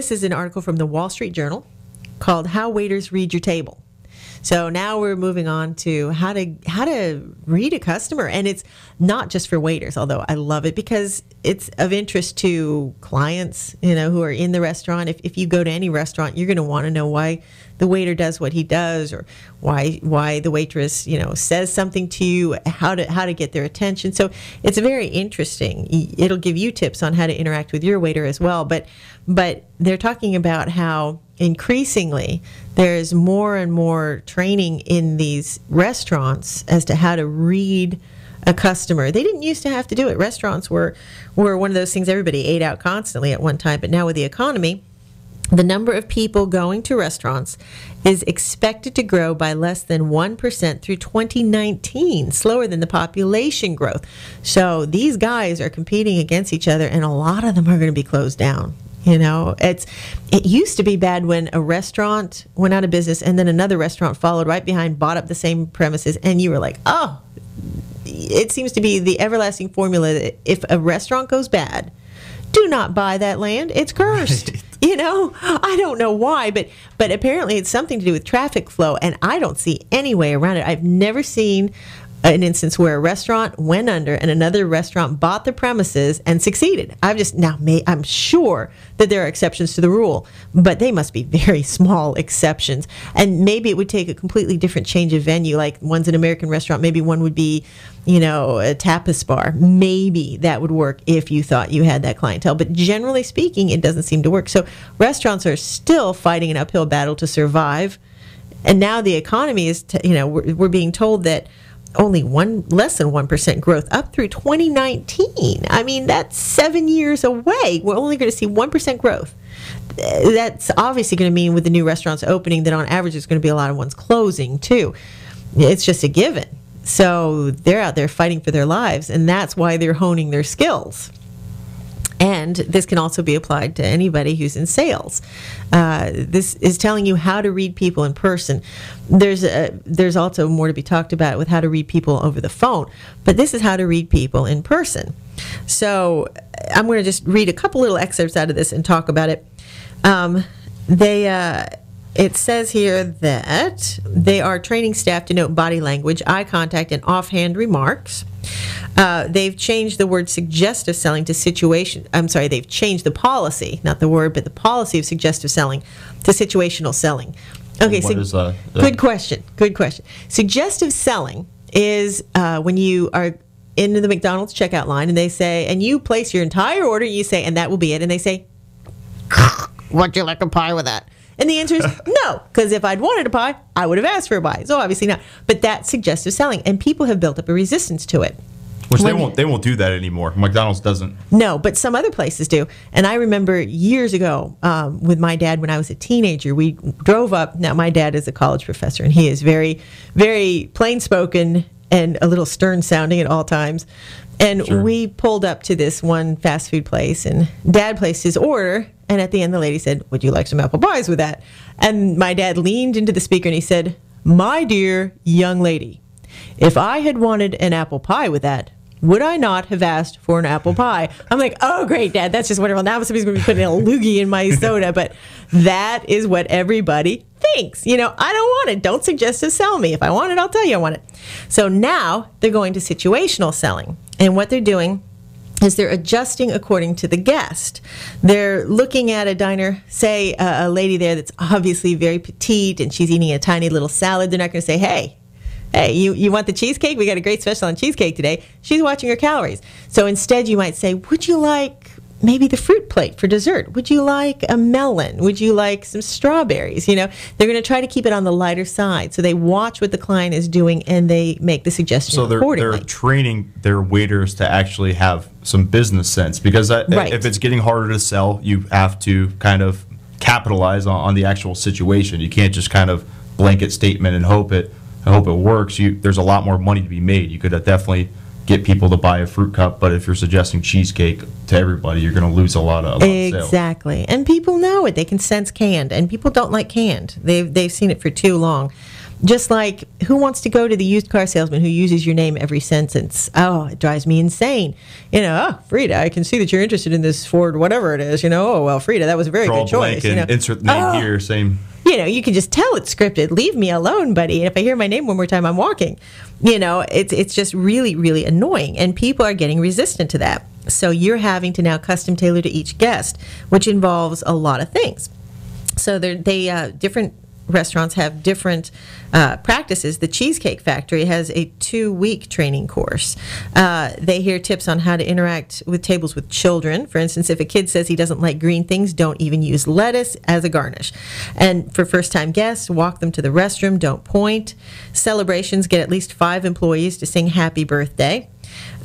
this is an article from the Wall Street Journal called "How Waiters Read Your Table." So now we're moving on to how to read a customer, and it's not just for waiters, although I love it because it's of interest to clients, who are in the restaurant. If you go to any restaurant, you're going to want to know why the waiter does what he does, or why the waitress, says something to you, how to get their attention. So it's very interesting. It'll give you tips on how to interact with your waiter as well. But they're talking about how increasingly there's more and more training in these restaurants as to how to read a customer. They didn't used to have to do it. Restaurants were one of those things everybody ate out constantly at one time, but now with the economy, the number of people going to restaurants is expected to grow by less than 1% through 2019, slower than the population growth. So these guys are competing against each other, and a lot of them are going to be closed down. It used to be bad when a restaurant went out of business and then another restaurant followed right behind, bought up the same premises, and you were like, oh, it seems to be the everlasting formula that if a restaurant goes bad, do not buy that land. It's cursed. Right. I don't know why, but apparently it's something to do with traffic flow, and I don't see any way around it. I've never seen an instance where a restaurant went under and another restaurant bought the premises and succeeded. I'm sure that there are exceptions to the rule, but they must be very small exceptions. And maybe it would take a completely different change of venue, like one's an American restaurant, maybe one would be, a tapas bar. Maybe that would work if you thought you had that clientele. But generally speaking, it doesn't seem to work. So restaurants are still fighting an uphill battle to survive. And now the economy is, we're being told that only less than 1% growth up through 2019. I mean, that's 7 years away. We're only going to see 1% growth. That's obviously going to mean with the new restaurants opening that on average there's going to be a lot of ones closing too. It's just a given. So they're out there fighting for their lives, and that's why they're honing their skills. And this can also be applied to anybody who's in sales. This is telling you how to read people in person. There's also more to be talked about with how to read people over the phone, but this is how to read people in person. So I'm going to just read a couple little excerpts out of this and talk about it. It says here that they are training staff to note body language, eye contact, and offhand remarks. They've changed the word suggestive selling to situation. I'm sorry, they've changed the policy, not the word, but the policy of suggestive selling to situational selling. Okay, so good question. Good question. Suggestive selling is when you are into the McDonald's checkout line and they say, and you place your entire order, and you say, and that will be it, and they say, would you like a pie with that? And the answer is no, because if I'd wanted a pie, I would have asked for a pie. So obviously not. But that's suggestive selling, and people have built up a resistance to it. Which they won't do that anymore. McDonald's doesn't. No, but some other places do. And I remember years ago with my dad when I was a teenager, we drove up. Now, my dad is a college professor, and he is very, very plain-spoken and a little stern-sounding at all times. And sure. We pulled up to this one fast food place, and Dad placed his order, and at the end the lady said, would you like some apple pies with that? And my dad leaned into the speaker and he said, my dear young lady, if I had wanted an apple pie with that, would I not have asked for an apple pie? I'm like, oh, great, Dad, that's just wonderful. Now somebody's going to be putting a loogie in my soda, but that is what everybody thinks. I don't want it. Don't suggest to sell me. If I want it, I'll tell you I want it. So now they're going to situational selling. And what they're doing is they're adjusting according to the guest. They're looking at a diner, say a lady there that's obviously very petite and she's eating a tiny little salad. They're not going to say, hey, you want the cheesecake? We got a great special on cheesecake today. She's watching her calories. So instead you might say, would you like maybe the fruit plate for dessert? Would you like a melon? Would you like some strawberries? They're going to try to keep it on the lighter side. So they watch what the client is doing and they make the suggestion accordingly. So they're training their waiters to actually have some business sense, because if it's getting harder to sell, you have to kind of capitalize on the actual situation. You can't just kind of blanket statement and hope it works. There's a lot more money to be made. You could definitely get people to buy a fruit cup, but if you're suggesting cheesecake to everybody, you're going to lose a lot of sales. Exactly. And people know it. They can sense canned, and people don't like canned. They've seen it for too long. Just like, who wants to go to the used car salesman who uses your name every sentence? Oh, it drives me insane. Oh, Frida, I can see that you're interested in this Ford, whatever it is. Oh, well, Frida, that was a very good choice. And insert the name here, same. You can just tell it's scripted. Leave me alone, buddy. And if I hear my name one more time, I'm walking. It's just really, really annoying. And people are getting resistant to that. So you're having to now custom tailor to each guest, which involves a lot of things. So different restaurants have different practices. The Cheesecake Factory has a 2-week training course. They hear tips on how to interact with tables with children. For instance, if a kid says he doesn't like green things, don't even use lettuce as a garnish. And for first-time guests, walk them to the restroom, don't point. Celebrations, get at least 5 employees to sing happy birthday.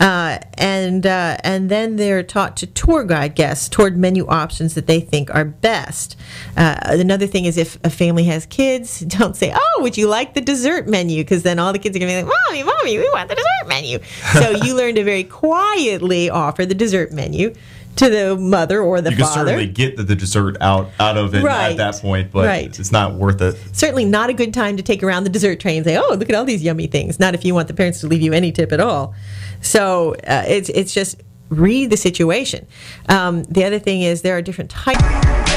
And then they're taught to tour guide guests toward menu options that they think are best. Another thing is, if a family has kids, don't say, "Oh, would you like the dessert menu?" Because then all the kids are going to be like, "Mommy, we want the dessert menu." So you learn to very quietly offer the dessert menu to the mother or the father. You can certainly get the dessert out of it at that point, but it's not worth it. Certainly not a good time to take around the dessert tray and say, "Oh, look at all these yummy things." Not if you want the parents to leave you any tip at all. So it's just read the situation. The other thing is, there are different types.